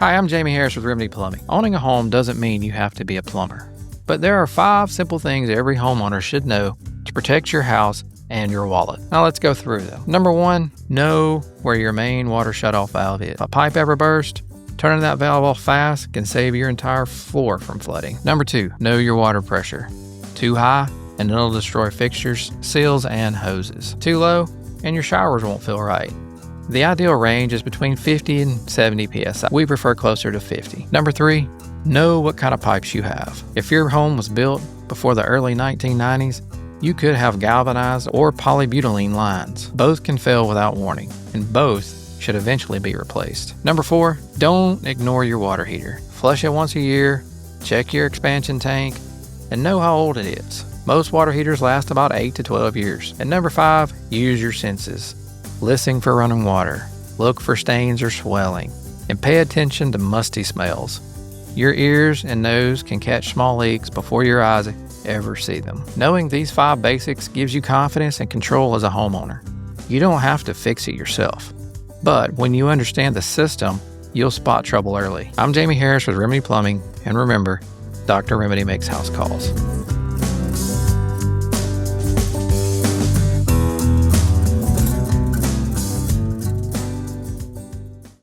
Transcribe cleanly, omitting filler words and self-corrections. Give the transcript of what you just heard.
Hi, I'm Jamey Harris with Remedy Plumbing. Owning a home doesn't mean you have to be a plumber. But there are 5 simple things every homeowner should know to protect your house and your wallet. Now let's go through them. Number 1, know where your main water shutoff valve is. If a pipe ever bursts, turning that valve off fast can save your entire floor from flooding. Number 2, know your water pressure. Too high, and it'll destroy fixtures, seals, and hoses. Too low, and your showers won't feel right. The ideal range is between 50 and 70 psi. We prefer closer to 50. Number 3, know what kind of pipes you have. If your home was built before the early 1990s, you could have galvanized or polybutylene lines. Both can fail without warning, and both should eventually be replaced. Number 4, don't ignore your water heater. Flush it once a year, check your expansion tank, and know how old it is. Most water heaters last about 8 to 12 years. And number 5, use your senses. Listen for running water, look for stains or swelling, and pay attention to musty smells. Your ears and nose can catch small leaks before your eyes ever see them. Knowing these 5 basics gives you confidence and control as a homeowner. You don't have to fix it yourself. But when you understand the system, you'll spot trouble early. I'm Jamey Harris with Remedy Plumbing, and remember, Dr. Remedy makes house calls.